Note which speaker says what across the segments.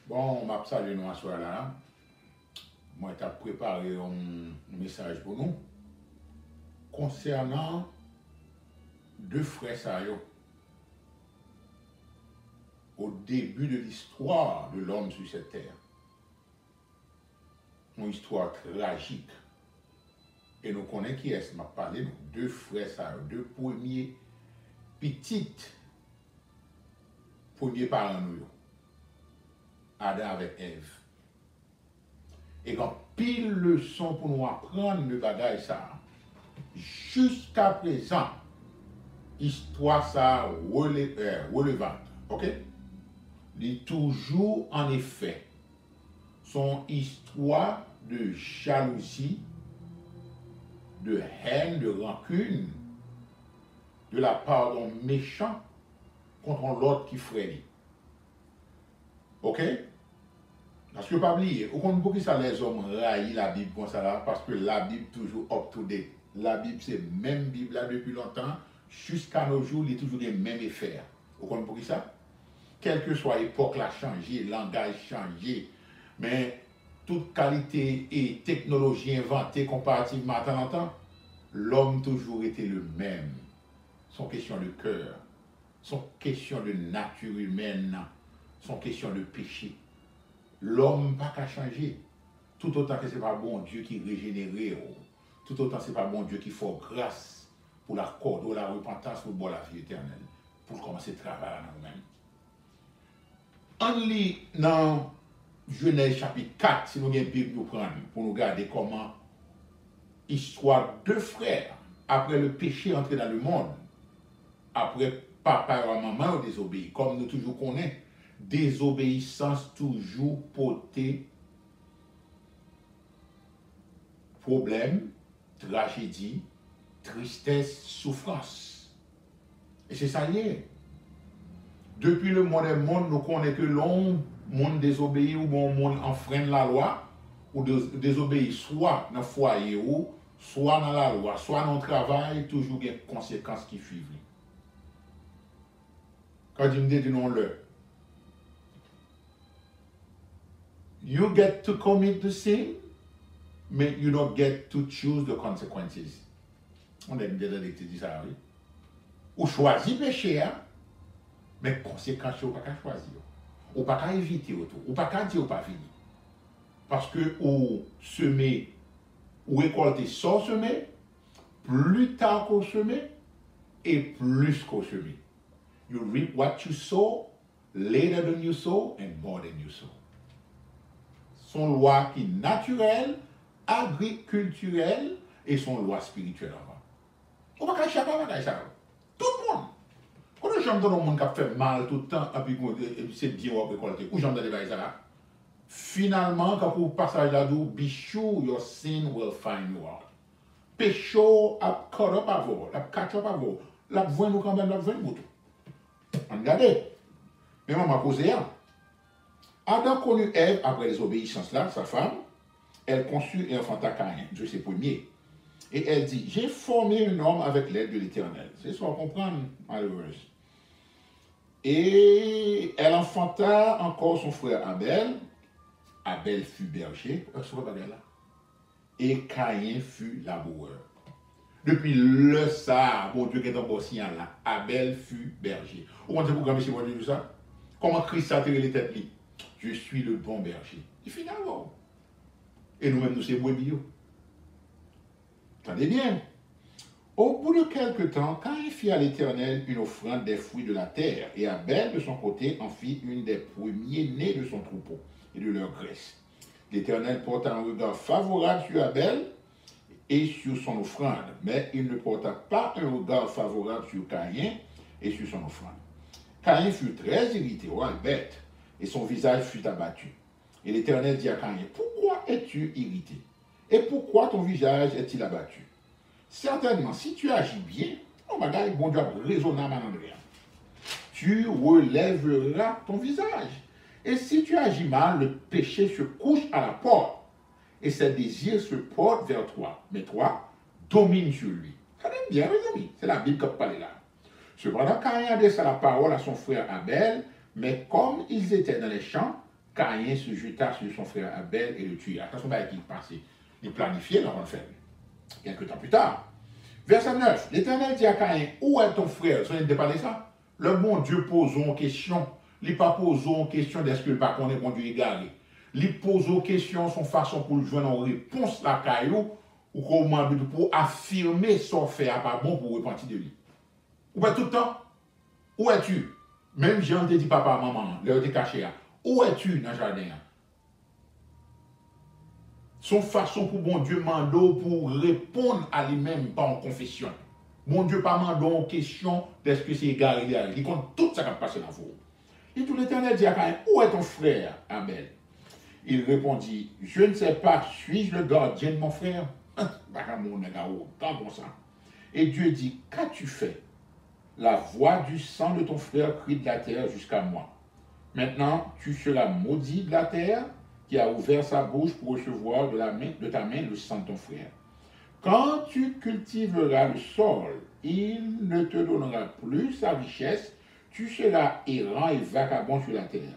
Speaker 1: Bon, m'a salué nous à soir là. Moi, tu as préparé un message pour nous concernant deux frères Sayo. Au début de l'histoire de l'homme sur cette terre. Une histoire tragique. Et nous connaissons qui est-ce m'a parlé, deux frères Sayo, deux premiers petites, premiers parents nous. Adam avec Ève. Et quand pile leçon pour nous apprendre le bagage ça, jusqu'à présent, histoire ça relevante, ok? Il est toujours en effet son histoire de jalousie, de haine, de rancune, de la part d'un méchant contre l'autre qui frère. Ok? Parce que pas oublier, au compte pour ça les hommes raillent la Bible comme ça là, parce que la Bible toujours up to date. La Bible c'est même Bible là depuis longtemps, jusqu'à nos jours, il est toujours les mêmes effets. Au compte pour ça? Quelle que soit l'époque, l'a changé, le langage changé, mais toute qualité et technologie inventée comparativement à temps en temps, l'homme toujours été le même. Son question de cœur, son question de nature humaine, son question de péché. L'homme n'a pas changer. Tout autant que ce n'est pas bon Dieu qui régénère, tout autant que ce n'est pas bon Dieu qui fait grâce pour la corde ou la repentance pour boire la vie éternelle, pour commencer à travailler à nous-mêmes. On lit dans Genèse chapitre 4, si nous avons une Bible nous prendre, pour nous regarder comment histoire de frères, après le péché entré dans le monde, après papa et maman ont désobéi, comme nous toujours connaissons, désobéissance toujours portée problème, tragédie, tristesse, souffrance. Et c'est ça lié. Depuis le monde, nous connaissons que l'homme, monde désobéit ou bon monde enfreint la loi, ou désobéit soit dans le foyer, ou soit dans la loi, soit dans le travail, toujours il y a des conséquences qui suivent. Quand je me dis non le, you get to commit the sin, but you don't get to choose the consequences. On a déjà dit ça, oui. Ou choisit péché, hein? Mais conséquences, on ne peut pas choisir. On ne peut pas éviter autour. On ne peut pas dire ou pas fini. Parce que ou semer, ou récolter sans semer, plus tard qu'on semer, et plus qu'on semer. You reap what you sow, later than you sow, and more than you sow. Son loi qui est naturelle, agriculturelle, et son loi spirituelle avant. On ne peut pas échapper à ça. Tout le monde. Quand j'aime dans le monde qui fait mal tout le temps, et puis c'est bien ou récolter, ou j'aime dans les bails là. Finalement, quand vous passez là-dedans, be sure your sin will find you out. Péché a caught up à vous, a catch up à vous, la voix nous quand même, la voix nous. Regardez. Mais maman m'a posé un. Adam connut Ève après les obéissances là, sa femme, elle conçut et enfanta Caïn, Dieu c'est premier. Et elle dit, j'ai formé un homme avec l'aide de l'Éternel. C'est ça, on comprend, malheureuse. Et elle enfanta encore son frère Abel. Abel fut berger, et Caïn fut laboureur. Depuis le ça, bon Dieu qui est en bossien là, Abel fut berger. Vous comprenez pourquoi M. Dieu dit ça? Comment Christ a tiré les têtes? Je suis le bon berger. Et finalement, et nous-mêmes, nous sommes brebis. Attendez bien. Au bout de quelque temps, Caïn fit à l'Éternel une offrande des fruits de la terre, et Abel, de son côté, en fit une des premiers-nés de son troupeau et de leur graisse. L'Éternel porta un regard favorable sur Abel et sur son offrande, mais il ne porta pas un regard favorable sur Caïn et sur son offrande. Caïn fut très irrité, bête, et son visage fut abattu. Et l'Éternel dit à Caïn, pourquoi es-tu irrité? Et pourquoi ton visage est-il abattu? Certainement, si tu agis bien, bon Dieu, raisonnable, tu relèveras ton visage. Et si tu agis mal, le péché se couche à la porte, et ses désirs se portent vers toi. Mais toi, domine sur lui. Ça donne bien, mes amis. C'est la Bible qui parle là. Cependant, Caïn adressa la parole à son frère Abel, mais comme ils étaient dans les champs, Caïn se jeta sur son frère Abel et le tua. Attention, qui est passé. Il planifiait dans le fait. Quelques temps plus tard. Verset 9. L'Éternel dit à Caïn, où est ton frère? Ça vient de parler ça. Le bon Dieu pose une question. Il ne pas pose une question d'est-ce que le pas connaît bon Dieu égaré. Il pose une question, son façon pour joindre une réponse la caillou ou comment pour affirmer son fait à pas bon pour repentir de lui. Ou pas tout le temps? Où es-tu? Même Jean te dit papa, maman, là tu caché là. Où es-tu dans le jardin? Son façon pour bon Dieu mando pour répondre à lui-même par en confession. Bon Dieu pas mando en question d'est-ce que c'est égaré. Il compte tout ça qui a passé dans vous. Et tout l'Éternel dit à Caïn, où est ton frère Abel? Il répondit, je ne sais pas, suis-je le gardien de mon frère? Et Dieu dit, qu'as-tu fait? La voix du sang de ton frère crie de la terre jusqu'à moi. Maintenant, tu seras maudit de la terre qui a ouvert sa bouche pour recevoir de ta main le sang de ton frère. Quand tu cultiveras le sol, il ne te donnera plus sa richesse, tu seras errant et vagabond sur la terre.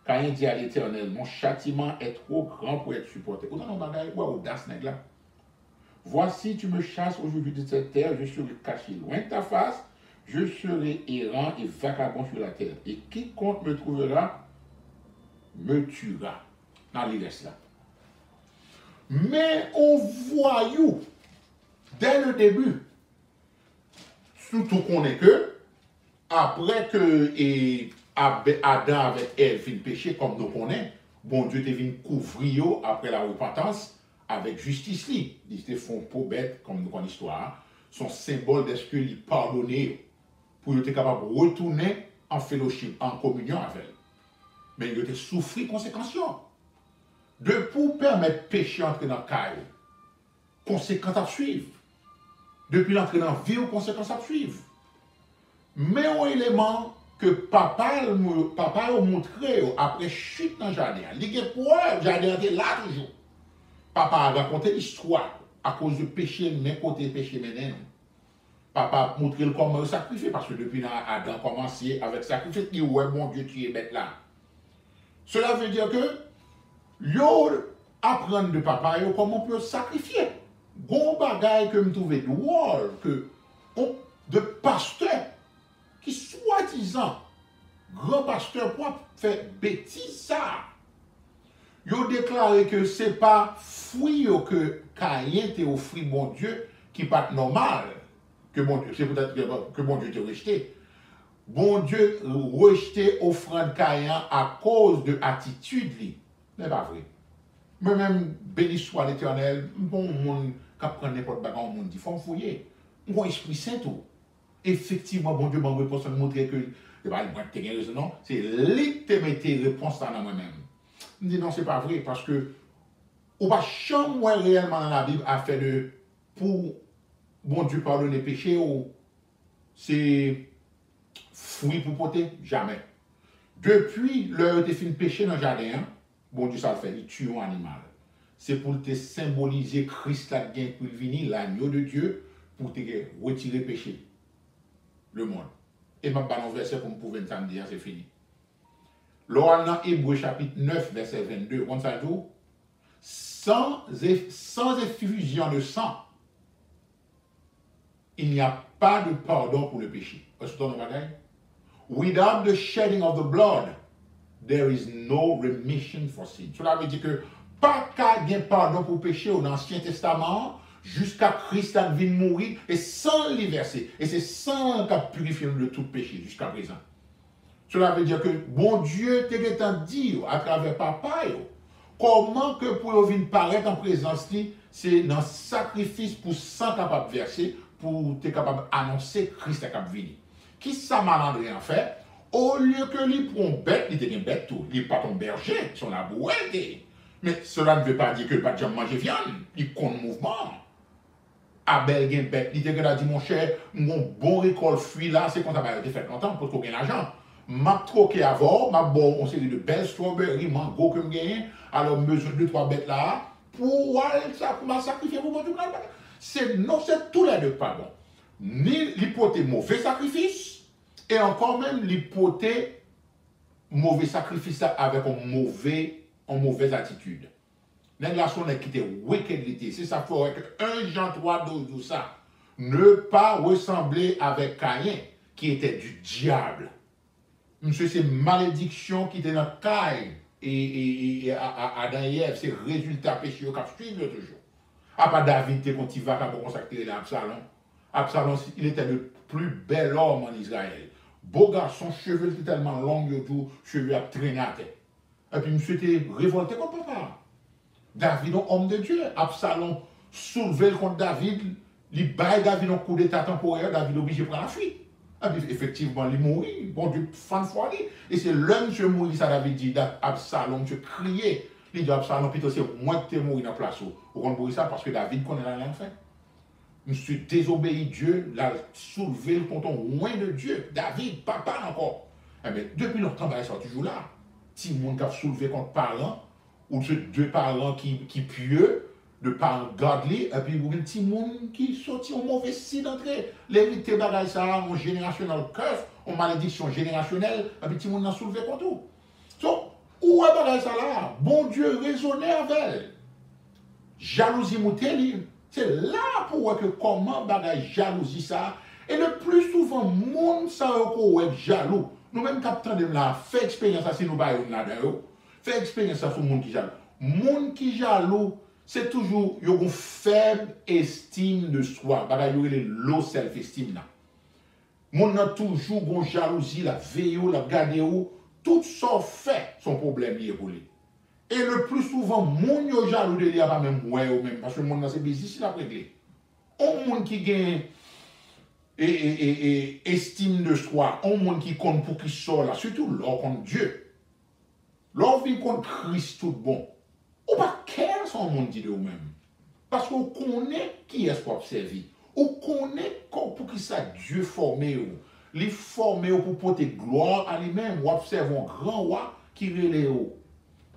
Speaker 1: Caïn dit à l'Éternel, mon châtiment est trop grand pour être supporté. Voici, tu me chasses aujourd'hui de cette terre, je serai caché loin de ta face, je serai errant et vagabond sur la terre. Et quiconque me trouvera, me tuera. Dans les restes là. Mais on voit, dès le début, surtout qu'on est que, après que Adam avec Ève fin péché, comme nous connaissons, bon Dieu te venu couvrir après la repentance avec justice. Ils te font pour bête, comme nous connaissons l'histoire, son symbole de ce qu'il pardonné pour être capable de retourner en fellowship, en communion avec elle. Mais il a souffert conséquences. De pour permettre péché entrer dans le caillou, conséquences à suivre. Depuis l'entrée dans la vie, conséquences à suivre. Mais un élément que papa a montré après chute dans le jardin. Il est pour le jardin était là toujours. Papa a raconté l'histoire à cause du péché, mais côté péché maintenant. Papa a montré comment il sacrifier parce que depuis Adam a commencé avec sacrifice, il dit ouais, bon Dieu, tu es bête là. Cela veut dire que yo apprendre de papa comment on peut sacrifier. Bon bagay que me trouve drôle que de pasteur qui soi-disant grand pasteur pour faire bêtise ça. Yo déclaré que c'est pas fruit que Caïn t'a offert bon Dieu qui pas normal que bon Dieu c'est peut-être que bon Dieu t'a rejeté. Bon Dieu rejeté offrande Caïn à cause de attitude li. Mais pas vrai. Moi-même, béni soit l'Éternel, bon monde qui prend n'importe quoi, on dit, il faut me fouiller. Mon Esprit Saint tout. Effectivement, bon Dieu m'a réponse à montrer que, non, c'est lui qui te mette réponse dans moi-même. Je me dis non, c'est pas vrai, parce que, on va jamais réellement dans la Bible à faire de, pour bon Dieu pardonner les péchés, ou c'est fruit pour porter, jamais. Depuis l'heure de fin de péché dans le jardin, bon Dieu, ça le fait, il tue un animal. C'est pour te symboliser Christ la gain pour venir, l'agneau de Dieu, pour te retirer le péché. Le monde. Et ma balance verset pour me pouvoir dire, c'est fini. Lors dans Hébreu chapitre 9, verset 22, on ça dit, sans effusion de sang, il n'y a pas de pardon pour le péché. Est-ce que tu entends? Without the shedding of the blood, there is no remission for sin. Cela veut dire que pas qu'à gagner pardon pour péché au Ancien Testament jusqu'à Christ vienne mourir et sans les verser. Et c'est sans qu'à purifier de tout péché jusqu'à présent. Cela veut dire que bon Dieu t'a dit à travers papa comment que pour venir paraître en présence c'est dans sacrifice pour sang capable verser pour être capable d'annoncer Christ capable venir. Qui ça malandré en fait? Au lieu que lui prend bête, il était une bête tout. Il n'est pas ton berger, son aboué. Mais cela ne veut pas dire que le pas de manger viande. Il compte mouvement. Abel gen bête, il était dit mon cher, mon bon récolte fruit là, c'est quand ça va être fait longtemps pour trouver l'argent. M'a troqué avant, m'a bon on série de belles strawberries, mango que me gagne, alors mesure 2-3 bêtes là, pour ça m'a sacrifié pour mon Dieu. C'est non, c'est tous les deux pas bon. Ni l'hypothèse mauvais sacrifice, et encore même l'hypothèse mauvais sacrifice avec une mauvaise attitude. Nèg la son qui était wicked, c'est ça faut que 1 Jean 3, 12 ça. Ne pas ressembler avec Caïn, qui était du diable. Monsieur, c'est malédiction qui était dans Caïn et Adam et Ève, c'est résultat péché qui suivent toujours. Après David, quand il va consacrer Absalom. Absalom, il était le plus bel homme en Israël. Beau garçon, cheveux étaient tellement longs, tout, cheveux à traîner à tête. Et puis, monsieur était révolté comme papa. David, un homme de Dieu. Absalom soulevé contre David, il baille David un coup d'état temporaire, David obligé de prendre la fuite. Et puis, effectivement, il mourit. Bon Dieu, fan fois. Et c'est l'homme qui mourit, ça David dit, Absalom, je criais. Il dit, Absalom, plutôt c'est moi qui t'ai mouru dans la place. Vous comprenez ça parce que David connaît l'enfer. Je suis désobéi Dieu, l'a soulevé le tonton loin de Dieu. David, papa encore. Eh bien, depuis longtemps, il est toujours là. Si le monde qui a soulevé contre parents, ou deux parents qui pieux, de parents godly, et puis vous avez un petit monde qui sortit en mauvais site d'entrée. L'hérité bagaille ça, en générationnel curse, en malédiction générationnelle, et puis petit monde a soulevé contre tout. Donc, où est bagaille ça là? Bon Dieu raisonnait avec elle. Jalousie moutée, c'est là pour voir que comment bagaille jalousie ça. Et le plus souvent, monde ça est jaloux. Nous-mêmes, capitaine de là, fait expérience ça si nous baillons là-dedans. Fait expérience ça sur le monde qui jaloux. Monde qui jaloux, c'est toujours une faible estime de soi. Bagaille yo le low self-esteem là. Monde a toujours une jalousie, la veille, la garde, tout ça fait son problème lié pour lui. Et le plus souvent, moun yo jaloux de lui a pas même ouais ou même parce que moun dans c'est business il a réglé. Un monde qui gagne et estime de soi, un monde qui compte pour qui sort là, surtout l'or contre Dieu. L'or vient contre Christ tout bon. Ou pas quel son monde dit de vous-même. Parce qu'on connaît qui est-ce qu'on observe. On connaît pour qui ça Dieu formé ou. Il formé pour porter gloire à lui-même. Ou observe un grand roi qui relève ou.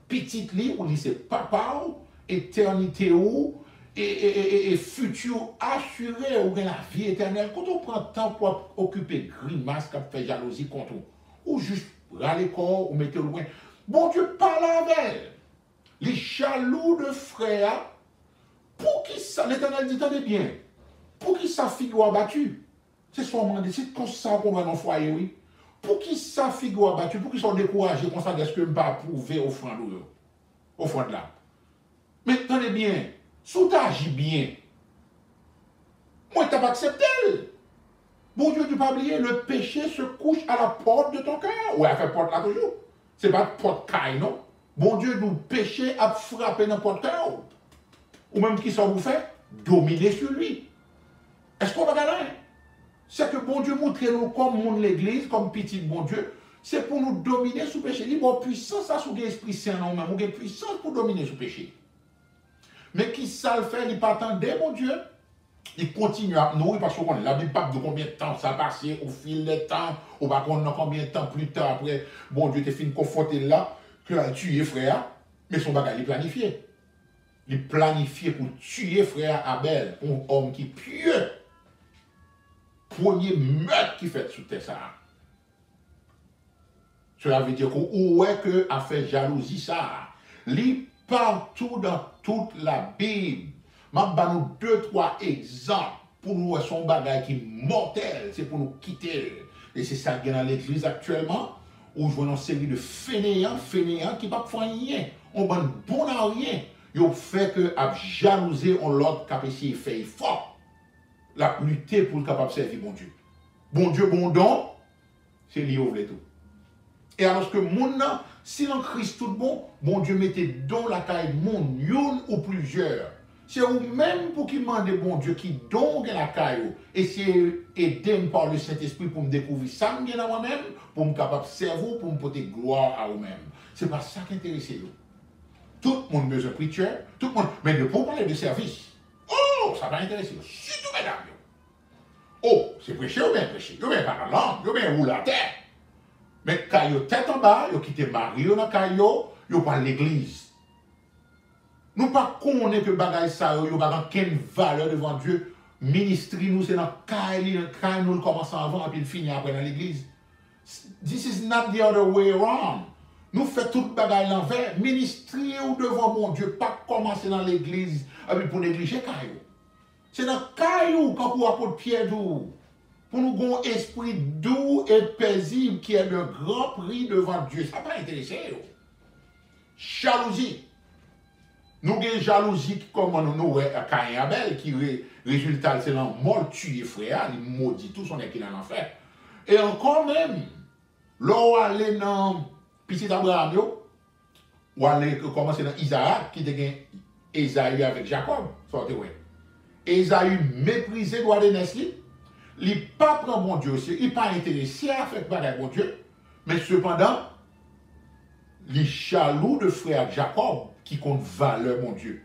Speaker 1: Petite li, ou dit c'est papa ou, éternité ou, et futur assuré ou la vie éternelle. Quand on prend temps pour occuper grimace qui fait jalousie contre ou juste râler corps ou mettre loin. Bon Dieu parle avec elle. Les jaloux de frères, pour qui ça, l'Éternel dit, attendez bien, pour qui sa figure abattue, c'est seulement c'est comme ça qu'on va dans le foyer, oui. Pour qui sa figure abattue, pour qu'ils soient découragés, qu'on s'en est-ce que je ne peux pas prouver offrande là. Mais attendez bien, si tu agis bien, moi, tu n'as pas accepté. Bon Dieu, tu ne pas oublier, le péché se couche à la porte de ton cœur. Ouais, elle fait porte là toujours. Ce n'est pas porte caille, non? Bon Dieu, nous péché à frapper n'importe cœur. Ou même qui ça vous fait? Dominer sur lui. Est-ce qu'on va gagner? C'est que bon Dieu montre nous comme monde l'église, comme petit bon Dieu, c'est pour nous dominer sous péché. Il y a une puissance sous l'Esprit Saint, non, même, il y a une puissance pour dominer sous péché. Mais qui ça le fait? Il pas attendre, mon Dieu. Il continue à nourrir parce qu'on la Bible parle de combien de temps ça a passé au fil des temps, ou pas combien de temps plus tard après, bon Dieu t'es fini conforté là, que a tué frère, mais son bagage il planifié. Il planifié pour tuer frère Abel, un homme qui pieux. Premier meurtre qui fait sous terre ça. Cela veut dire où est que a fait jalousie ça. Lit partout dans toute la Bible. Je vais nous 2-3 exemples pour nous son bagage qui est mortel, c'est pour nous quitter. Et c'est ça qui est dans l'église actuellement, où je vois une série de fainéants qui ne peuvent faire rien. On ne bon à rien. Ils fait que à jalouser on l'autre qui a fait fort. La lutter pour le capable de servir bon Dieu. Bon Dieu, bon don, c'est lui qui tout. Et alors que mon nom, si dans Christ tout bon, bon Dieu mettez don la caille mon yon ou plusieurs. C'est vous-même pour qui demande bon Dieu qui donne la caille. Et c'est aider par le Saint-Esprit pour me découvrir ça à moi-même, pour me capable de servir, pour me porter gloire à vous-même. C'est pas ça qui intéresse vous. Tout le monde besoin de preacher, tout le monde. Mais pour parler de service, oh, ça va intéresser. Surtout mesdames. Oh, c'est prêcher ou bien prêcher. Ou bien par la langue, ou bien roule la tête. Mais quand vous tête en bas, vous quittez Marie dans Caillou, vous parlez l'église. Nous pas connaissons que bagaille ça, vous n'avez aucune valeur devant Dieu. Ministrie nous, c'est dans Caillou, nous le commençons avant et puis il finit après dans l'église. This is not the other way around. Nous faisons toute bagaille l'envers. Ministrer ou devant mon Dieu, pas commencer dans l'église pour négliger Caillou. C'est dans Caillou quand vous apportez Pierre doux. Pour nous avoir un esprit doux et paisible qui est de grand prix devant Dieu. Ça va intéresser. Jalousie. Nous avons jalousie comme nous à Caïn et Abel qui résultat c'est l'en mort tué frère, il maudit tout son équipe dans l'enfer. Et encore même, là où aller dans petit Abraham, ou aller commencer dans Isaac qui était Esaü avec Jacob, sortez ouais. Esaü méprisé droit de naissance, il n'est pas prend bon Dieu, il n'est pas intéressé à faire pareil bon Dieu, mais cependant, il est jaloux de frère Jacob qui compte valeur mon Dieu.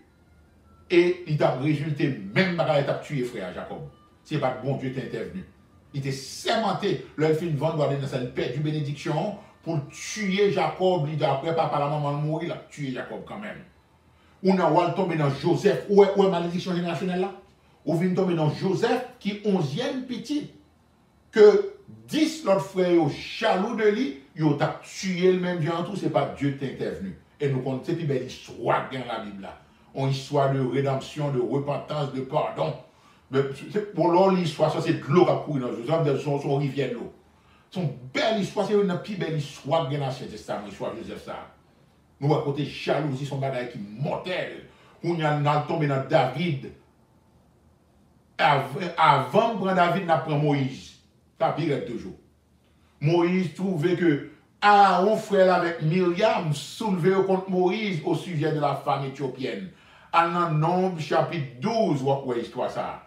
Speaker 1: Et il a résulté, même bagarre il a tué frère Jacob. C'est pas bon Dieu qui est intervenu. Il était sémenté, leur fin de vendre dans sa perdu bénédiction pour tuer Jacob, il après papa la maman mourir, il a tué Jacob quand même. On a tombé dans Joseph, où est malédiction générationnelle là? On vient tomber dans Joseph qui est 11e petit, que 10 l'autre frère jaloux de lui, ils ont tué le même genre tout, c'est pas Dieu qui est intervenu. Et nous comptons, c'est une belle histoire dans la Bible là. Une histoire de rédemption, de repentance, de pardon. Mais pour l'autre, l'histoire, ça c'est de l'eau qui a couru dans Joseph, son rivière de l'eau. C'est une belle histoire, c'est une plus belle histoire dans l'Ancien Testament, l'histoire de Joseph ça. Nous à côté jalousie, son bagage qui est mortel. On y a tombé dans David. Avant de prendre David, on prend Moïse. Ça pire toujours. Moïse trouvait que Aaron frère avec Myriam soulevé contre Moïse au sujet de la femme éthiopienne. En Nombre chapitre 12, vous voyez l'histoire ça.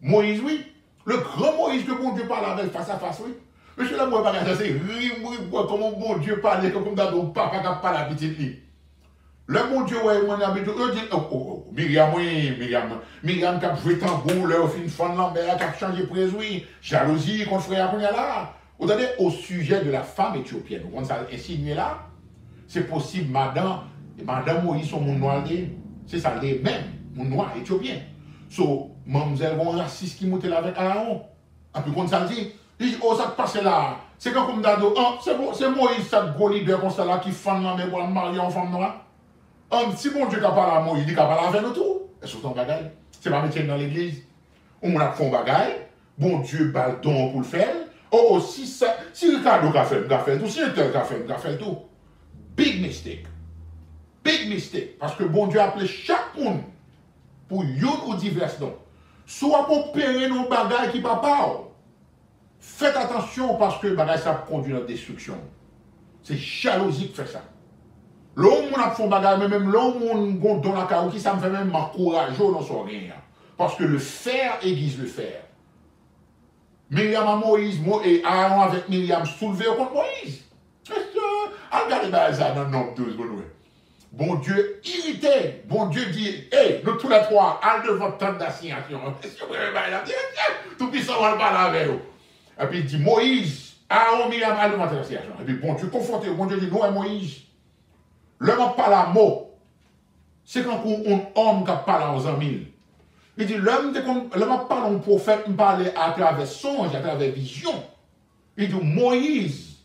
Speaker 1: Moïse, oui. Le grand Moïse que bon Dieu parle avec face à face, oui. Monsieur là, moi, pas c'est comment bon Dieu parle, comme dans ton papa qui parle à petite fille. Le bon Dieu, ouais, mon ami, il dit, Myriam, oui, Myriam qui a joué tambour, là, au fin de fond, Lambert, qui a changé prise, oui, jalousie contre frère, qu'on y a là. Vous savez, au sujet de la femme éthiopienne, vous ça insinué là, c'est possible, madame Moïse, son monde noir, c'est ça, les mêmes, mon noir éthiopien. So, mademoiselle, un raciste qui monte là avec Aaron. Et puis, quand ça dit, il dit, oh, ça passe là. C'est comme d'ado, c'est bon, c'est Moïse, ça gros leader comme ça là, qui fan la mais pour marier en femme noire. Si bon Dieu n'a pas parlé à Moïse, il n'a pas parlé avec nous tout. Est-ce que c'est un bagage? C'est pas métier dans l'église. On a fait un bagage, bon Dieu bat don pour le faire. Oh, si Ricardo a fait tout, si un tel a fait tout. Big mistake. Big mistake. Parce que bon Dieu a appelé chaque monde pour une ou divers dons. Soit pour payer nos bagages qui ne pas pas. Faites attention parce que bagage ça conduit à la destruction. C'est jalousie qui fait ça. L'homme a fait un bagage, mais même l'homme dans la carrière qui ça me fait même m'encourager dans son rien. Parce que le fer aiguise le fer. Myriam à Moïse, et Aaron avec Myriam soulevé contre Moïse. Regardez ça dans Nombre 12, bon Dieu irrité, bon Dieu dit, hey, nous tous les trois, allez devant votre tente d'assignation. Tout puissant, on va parler avec vous. Et puis il dit, Moïse, Aaron, Myriam, allez devant votre assignation. Et puis bon Dieu confronté, bon Dieu dit, non, Moïse, l'homme parle à mot. C'est quand un homme qui parle aux amis. Il dit, l'homme parle à un prophète, il parle à travers songe, à travers vision. Il dit, Moïse,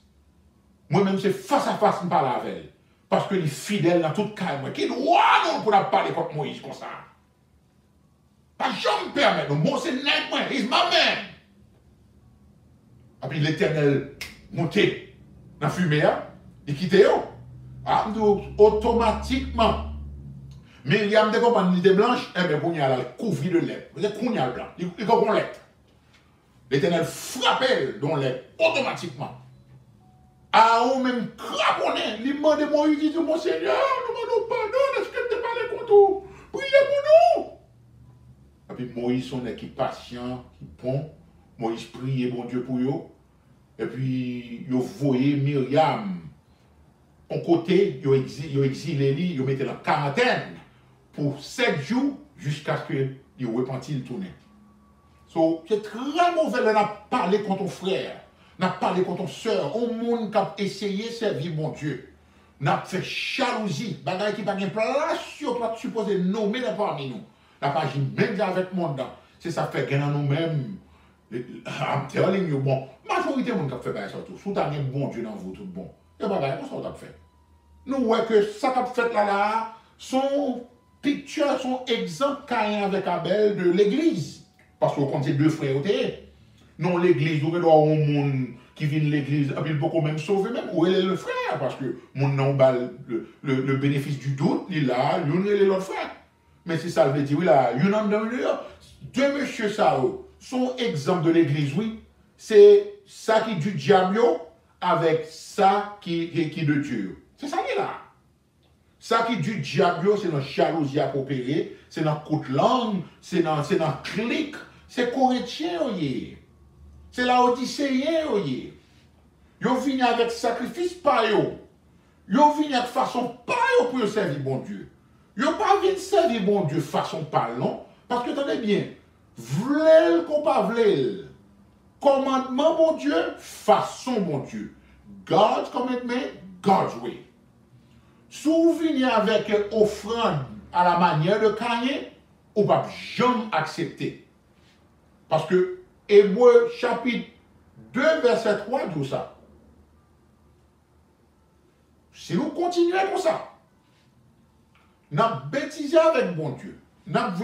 Speaker 1: moi-même c'est face à face, je parle avec elle. Parce qu'il est fidèle dans toute cas. Qui doit non pour parler contre Moïse comme ça? Pas jamais permettre. Moi, c'est net, moi. Il ma man. Et puis l'Éternel monté dans la fumée, il quitté. Automatiquement, Myriam de compagnie l'idée blanche, et bien, il a couvert de lait. Il y a blanc. Il comprend lait. L'Éternel frappait dans lait automatiquement. Aaron même craponné, il m'a demandé, Moïse dit, mon Seigneur, nous demandons pardon, est-ce que tu parles contre nous? Priez pour nous. Et puis Moïse, son équipe patient, qui bon, Moïse priait, bon Dieu, pour eux. Et puis, il voyait Myriam, en côté, il exilé, il mettait la quarantaine pour 7 jours jusqu'à ce qu'il repentit le tourner. So, c'est très mauvais de parler contre ton frère. N'a parlé contre ton soeur, au monde qui a essayé de servir mon Dieu. N'a fait jalousie, bagaille qui n'a pas de place sur toi, supposé nommer parmi nous. N'a pas agi même avec mon dedans. C'est ça fait que nous-mêmes, I'm telling you, bon, Majorité de gens qui fait ça tout. Si vous avez un bon Dieu dans vous, tout bon. Et pas ça vous avez fait. Nous voyons que ça qu'a fait là, son picture, son exemple Caïn avec Abel de l'église. Parce qu'on compte ces deux frères. Non, l'église, vous avez un monde qui vient de l'église, et puis il peut quand même sauver même. Où est le frère? Parce que mon nom le bénéfice du doute, il a, il est l'autre frère. Mais si ça veut dire, oui, là, il y en a deux monsieur Sao, son exemple de l'église, oui, c'est ça qui est du diable avec ça qui est de Dieu. C'est ça qui est là. Ça qui est du diable, c'est dans jalousie à opérer, c'est dans coup de langue, c'est dans clic, c'est corinthien, c'est la Odysséen, Yo vini avec sacrifice par yo. Yo vini avec façon par yo pour servir bon Dieu. Yo pas vini servir bon Dieu façon par non, parce que tenez bien, v'lel qu'on pas v'lel. Commandement bon Dieu, façon bon Dieu. God's commandment, God's way. Si vous venez avec offrande à la manière de Caïn, vous ne pouvez jamais accepter. Parce que Hébreux chapitre 2, verset 3 dit ça. Si nous continuons comme ça, nous avons bêtisé avec bon Dieu. Nous avons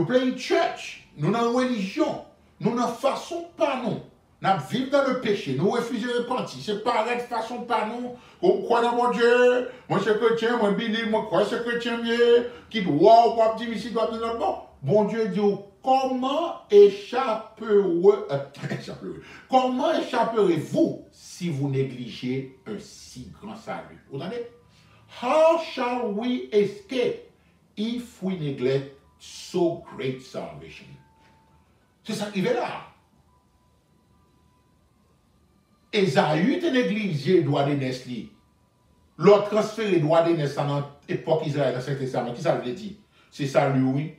Speaker 1: plein de church, nous avons une religion, nous n'avons façon pas nous. Nous vivons dans le péché, nous refusons de repentir. C'est pareil de façon pas nous. On croit dans mon Dieu, moi je suis chrétien, moi je moi crois que chrétien mieux, qui doit ou pas dire ici, doit dire bon. Bon Dieu dit comment échapperez-vous si vous négligez un si grand salut? Vous entendez? How shall we escape if we neglect so great salvation? C'est ça qui est là. Esaü te négligé le droit d'aînesse. L'autre transféré le droit d'aînesse dans l'époque Israël, dans le Saint-Testament. Qui ça veut dire? C'est ça, lui, oui.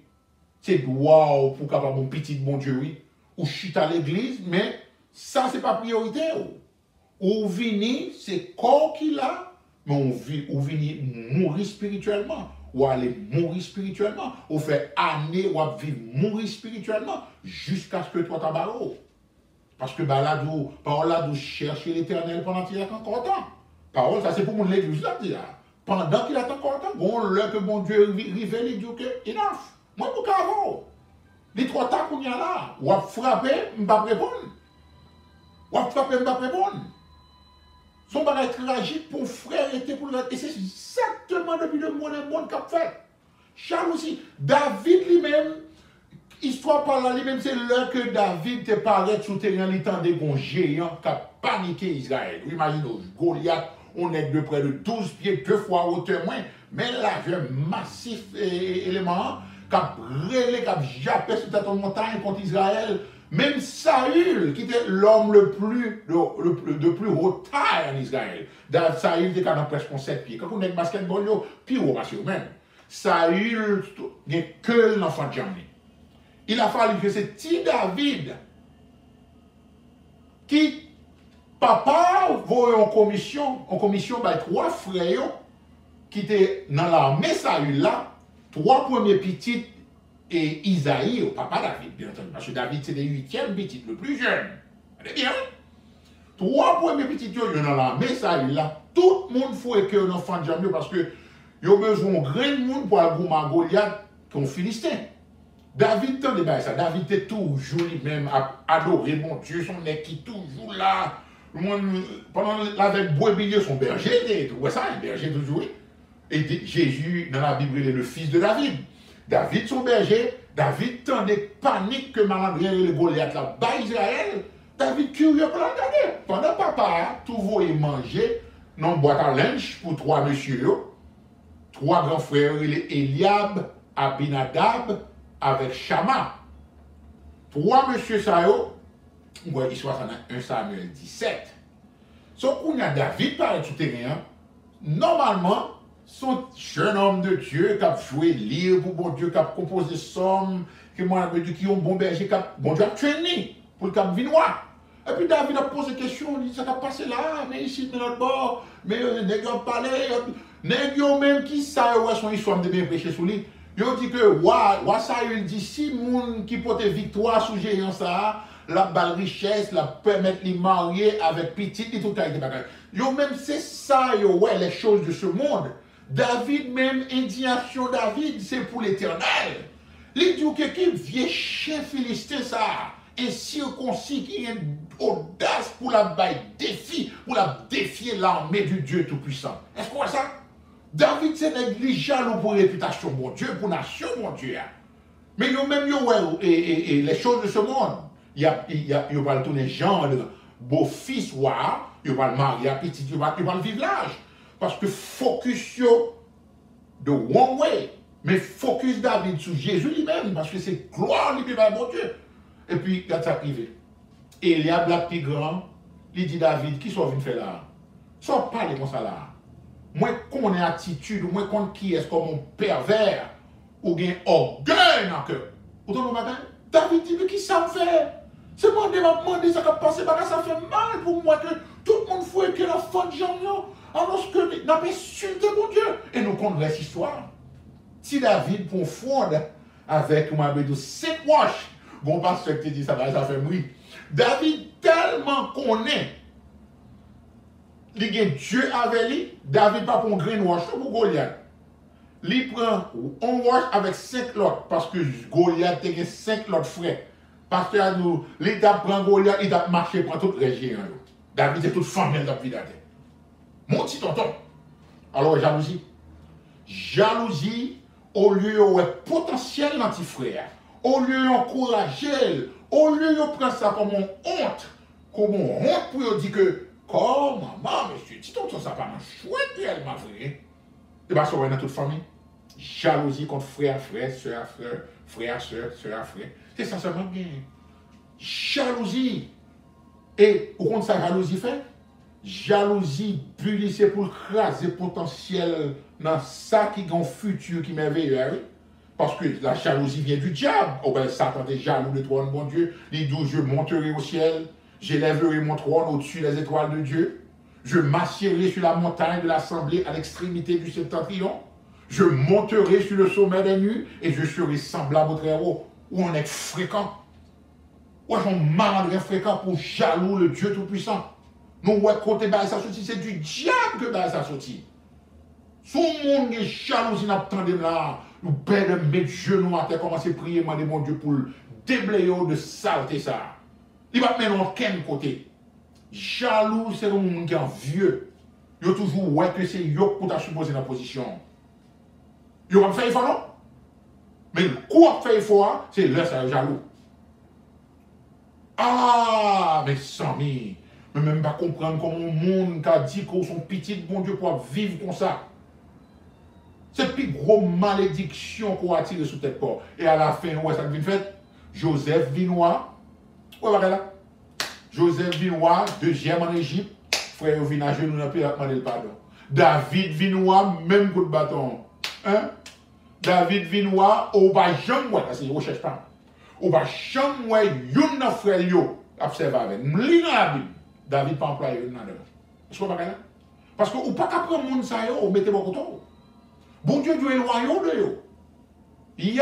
Speaker 1: C'est droit pour capable mon petit bon Dieu, oui. Ou chute à l'église, mais ça, c'est pas priorité. Ou vini, c'est corps qu'il a, mais ou vini mourir spirituellement. Ou aller mourir spirituellement. Ou faire année, ou vivre mourir spirituellement, jusqu'à ce que toi t'abarres. Parce que parole là, de chercher l'éternel pendant qu'il est encore temps. Parole, ça c'est pour mon l'église là, pendant qu'il est encore temps, bon, l'heure que mon Dieu révèle, il dit que enough. Moi, je ne peux les trois tas qu'on y a là, ou à frapper, je ne peux pas répondre. Ou à frapper, je ne peux pas répondre. Son bagage tragique pour frère était pour le. Et c'est exactement depuis le monde qu'a fait. Charles aussi, David lui-même, histoire par là, lui-même, c'est là que David te paraît sous terrain, il tendait un géant qui a paniqué Israël. Imaginez, Goliath, on est de près de 12 pieds, 2 fois hauteur moins, mais là, j'ai un massif élément qui a brûlé, qui a jappé sur cette montagne contre Israël. Même Saül, qui était l'homme de plus haute taille en Israël. Saül était quand même presque 7 pieds. Quand on est basketball, puis on va même. Saül n'est que l'enfant de Jamni. Il a fallu que c'est David qui, papa, voit en commission, bah, 3 frères qui étaient dans l'armée Saül là, 3 premiers petits et Isaïe, au papa David, bien entendu, parce que David c'est le 8e petit, le plus jeune. Vous bien? 3 premiers petits, ils sont dans l'armée Saül là, tout le monde faut que un enfant de Jamie parce que ils ont besoin de grand monde pour aller à Goliath comme Philistin. David, tendez bien ça. David était toujours lui-même adoré, mon Dieu, son nez qui toujours là. Pendant avec Bois-Bilier, son berger, tu vois ça, un berger toujours. Et Jésus, dans la Bible, il est le fils de David. David, son berger, David tendait panique que Malandrien et le Goliath là, bas Israël. David curieux pour l'entendre. Pendant papa, tout voyait manger dans une boîte à linge pour 3 messieurs, 3 grands frères, Eliab, Abinadab, avec Shama. 3 monsieur Sao, ouais, histoire ça dans 1 Samuel 17. Sauf qu'on a David par le terrain, normalement, son jeune homme de Dieu qui a joué lire pour bon Dieu, qui a composé somme, qui ont un bon berger, qui a bon Dieu a traîné pour le cap vinois. Et puis David a posé des questions, il dit ça a passé là, mais ici de notre bord, mais les gars parlé, les gars même qui savent son histoire de bien prêcher sur lui. Il dit que, Saül dit, si moun qui porte victoire sous géant ça, la balle richesse, la permettre de marier avec petit et tout ça. Yo même c'est ça, yo, ouais, les choses de ce monde. David même, indignation David, c'est pour l'éternel. Il dit que qui vieux chien philistin ça, un circoncis qui a une audace pour la baille défi, pour la défier l'armée du Dieu Tout-Puissant. Est-ce qu'on voit ça? David c'est négligeable pour réputation, mon Dieu, pour nation, mon Dieu. Mais yo même yo, ouais, et les choses de ce monde, il va tourner genre de beau-fils, il va le marier à petit, il va le vivre l'âge. Parce que focus yo de one way. Mais focus David sur Jésus lui-même, parce que c'est gloire lui même mon Dieu. Et puis, quand ça arrive, Eliab, la plus grand, il dit David, qui sont venus faire là? Sans parler comme ça là. Moi, qu'on ait attitude, moi, qu'on qui est comme un pervers, ou bien orgueil dans le cœur. Vous entendez ma David dit, mais qui ça me fait? C'est moi qui m'a demandé ça, ça fait mal pour moi que tout le monde fouette que l'enfant de Jean, alors que n'a pas insulté mon Dieu. Et nous connaissons cette histoire. Si David confond avec, on m'avait dit, 5 wash, bon pasteur qui dit ça, ça fait bruit. David tellement connaît, il y a Dieu avec lui, David pas pour un green wash, pour Goliath. Il prend un wash avec 5 lots, parce que Goliath a 5 lots frais. Parce que l'État prend Goliath, il a marché pour toute région. David c'est toute famille dans la vie. Mon petit tonton. Alors, jalousie. Jalousie, au lieu de potentiel l'antifrère, au lieu d'encourager, au lieu de prendre ça comme une honte pour dire que, oh maman, monsieur, petit tonton, ça pas chouette, puis elle m'a vrai. Et bien, ça va dans toute famille. Jalousie contre frère, soeur, frère, soeur, frère. C'est ça seulement bien. Jalousie. Et, au contre, ça, jalousie fait? Jalousie, bully, c'est pour craser potentiel dans ça qui est un futur qui est merveilleux. Parce que la jalousie vient du diable. Oh ben, Satan est jaloux de toi, mon Dieu. Il dit, je monterai au ciel, j'élèverai mon trône au-dessus des étoiles de Dieu. Je m'assierai sur la montagne de l'assemblée à l'extrémité du septentrion. Je monterai sur le sommet des nues et je serai semblable au Très-Haut. Où on est fréquent. Où on malgré fréquent pour jaloux le Dieu Tout-Puissant. Nous, ouais, côté bah, ça sorti, c'est du diable que bah, ça sorti. Son monde est jalousie, n'attendez là. Nous perdons de mettre genoux à terre, commencer à prier, demander mon Dieu pour déblayer de saleté ça. Il va mettre en quel côté. Jaloux, c'est un monde qui est vieux. Il a toujours ouais que c'est yo pour t'a supposé dans la position. Il va faire effort, non? Mais le coup à faire effort, c'est là, c'est jaloux. Ah, mes amis. Mais même pas comprendre comment le monde qui a dit qu'on sont petits, bon Dieu, pour vivre comme ça. C'est la plus grosse malédiction qu'on a tiré sous tête corps. Et à la fin, où est-ce que ça vient fait? Joseph Vinois. Où est-ce là? Joseph Vinois, deuxième en Égypte. Frère vient à genoux dans le pays, il a demandé le pardon. David Vinois, même coup de bâton. Hein? David Vinois, au bas jamais, parce qu'il ne recherche pas. Au bas jamais, il y a un frère, observe avec. Lis dans la Bible. David pas employé dans le est-ce qu'on va là? Parce que ou pas qu'après le monde ça yo, mettez mon couteau. Bon Dieu doit éloigner de yo. Il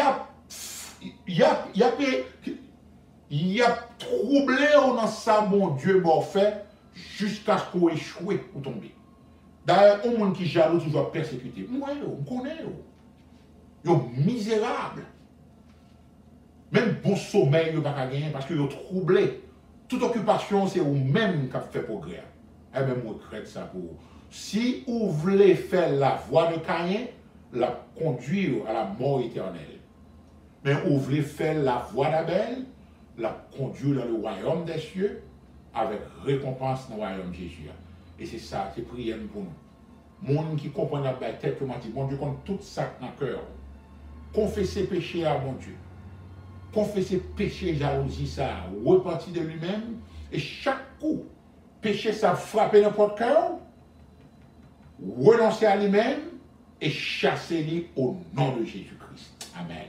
Speaker 1: y a troublé dans ça bon Dieu m'a fait jusqu'à ce qu'on échoue ou tomber. D'ailleurs, un monde qui jaloux toujours persécuté. Moi yo, on connaît yo. Yo misérable. Même bon sommeil yo pas gagner parce que yo troublé. Toute occupation, c'est vous-même qui fait progrès. Et même vous regrette ça pour vous. Si vous voulez faire la voie de Caïn, la conduire à la mort éternelle. Mais vous voulez faire la voie d'Abel, la conduire dans le royaume des cieux, avec récompense dans le royaume de Jésus. Et c'est ça, c'est prière pour nous. Monde qui comprend la tête, comment dire, mon Dieu, compte tout ça dans le cœur. Confessez péché à mon Dieu. Confesser péché, jalousie, ça repentir de lui-même. Et chaque coup, péché, ça frapper n'importe cœur, renoncer à lui-même et chasser lui au nom de Jésus-Christ. Amen.